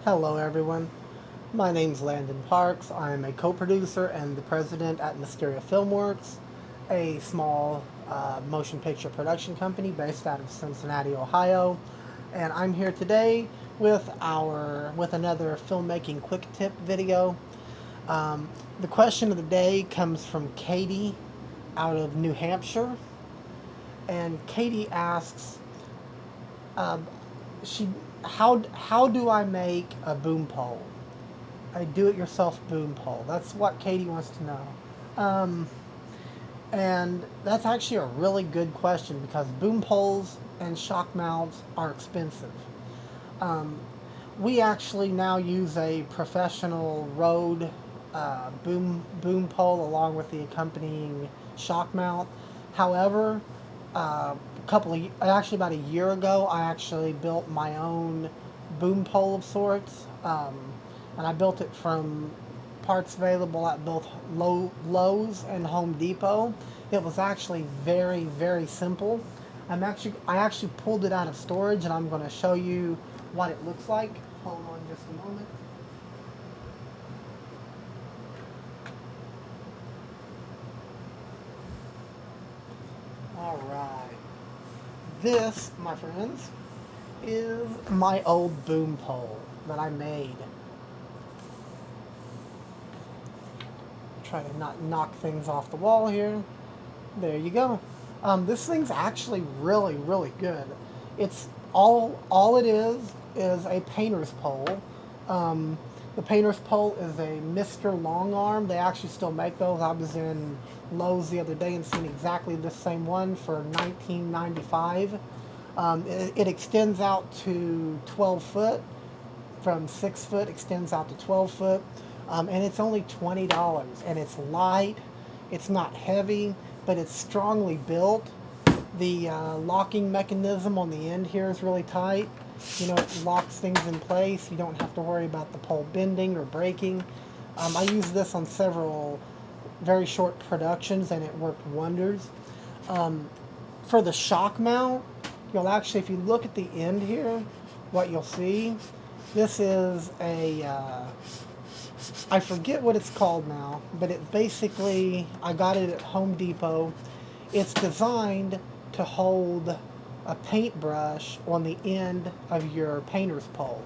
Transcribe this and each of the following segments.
Hello everyone, my name's Landon Parks. I am a co-producer and the president at Mysteria Filmworks, a small motion picture production company based out of Cincinnati, Ohio. And I'm here today with another filmmaking quick tip video. The question of the day comes from Katy out of New Hampshire. And Katy asks, she how do I make a boom pole? A do-it-yourself boom pole. That's what Katy wants to know. And that's actually a really good question because boom poles and shock mounts are expensive. We actually now use a professional Rode boom pole along with the accompanying shock mount. However, actually about a year ago, I actually built my own boom pole of sorts, and I built it from parts available at both Lowe's and Home Depot. It was actually very, very simple. I actually pulled it out of storage, and I'm going to show you what it looks like. Hold on just a moment. All right. This, my friends, is my old boom pole that I made. Try to not knock things off the wall here. There you go. This thing's actually really, really good. It's all it is a painter's pole. The painter's pole is a Mr. Long Arm. They actually still make those. I was in Lowe's the other day and seen exactly the same one for $19.95. It extends out to 12 foot. From 6 foot extends out to 12 foot. And it's only $20. And it's light. It's not heavy, but it's strongly built. The locking mechanism on the end here is really tight. You know, it locks things in place. You don't have to worry about the pole bending or breaking. I used this on several very short productions and it worked wonders. For the shock mount, you'll actually, if you look at the end here, what you'll see, this is I forget what it's called now, but it basically, I got it at Home Depot. It's designed to hold a paintbrush on the end of your painter's pole.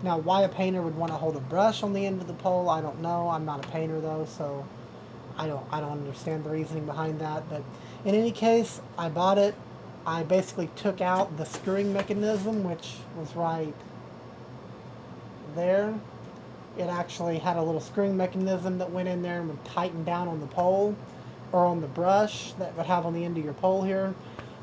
Now, why a painter would want to hold a brush on the end of the pole, I don't know. I'm not a painter though, so I don't understand the reasoning behind that. But in any case, I bought it. I basically took out the screwing mechanism, which was right there. It actually had a little screwing mechanism that went in there and would tighten down on the pole or on the brush that would have on the end of your pole here.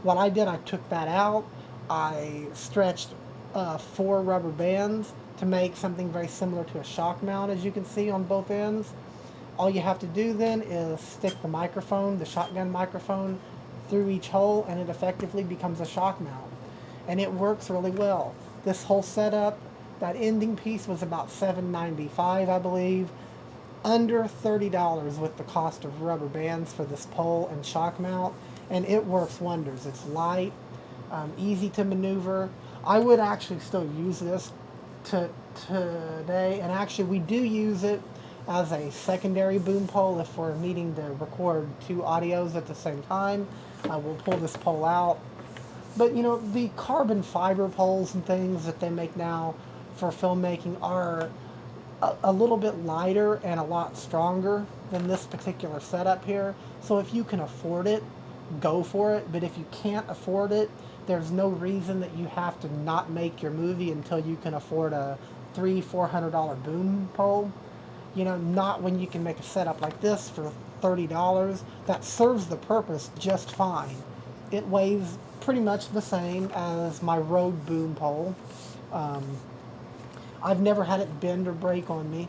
What I did, I took that out. I stretched 4 rubber bands to make something very similar to a shock mount, as you can see on both ends. All you have to do then is stick the microphone, the shotgun microphone, through each hole, and it effectively becomes a shock mount. And it works really well. This whole setup, that ending piece was about $7.95, I believe. Under $30 with the cost of rubber bands for this pole and shock mount, and it works wonders. It's light, easy to maneuver. I would actually still use this today, and actually we do use it as a secondary boom pole if we're needing to record 2 audios at the same time. We'll pull this pole out. But you know, the carbon fiber poles and things that they make now for filmmaking are a little bit lighter and a lot stronger than this particular setup here. So if you can afford it, go for it. But if you can't afford it, there's no reason that you have to not make your movie until you can afford a $300-400 boom pole. You know, not when you can make a setup like this for $30 that serves the purpose just fine. It weighs pretty much the same as my Rode boom pole. I've never had it bend or break on me,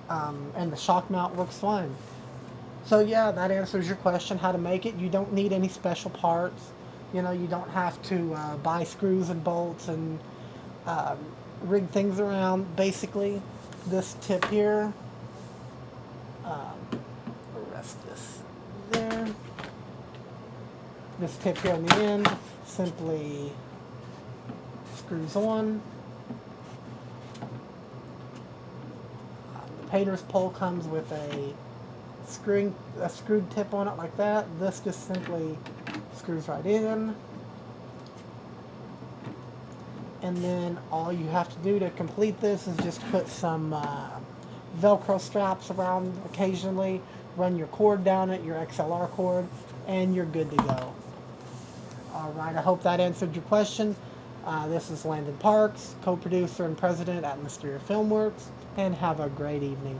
and the shock mount works fine. So yeah, that answers your question, how to make it. You don't need any special parts. You know, you don't have to buy screws and bolts and rig things around. Basically, this tip here, rest this there. This tip here on the end simply screws on. painter's pole comes with a screwed tip on it like that. This just simply screws right in. And then all you have to do to complete this is just put some Velcro straps around occasionally, run your cord down it, your XLR cord, and you're good to go. Alright, I hope that answered your question. This is Landon Parks, co-producer and president at Mysteria Filmworks, and have a great evening.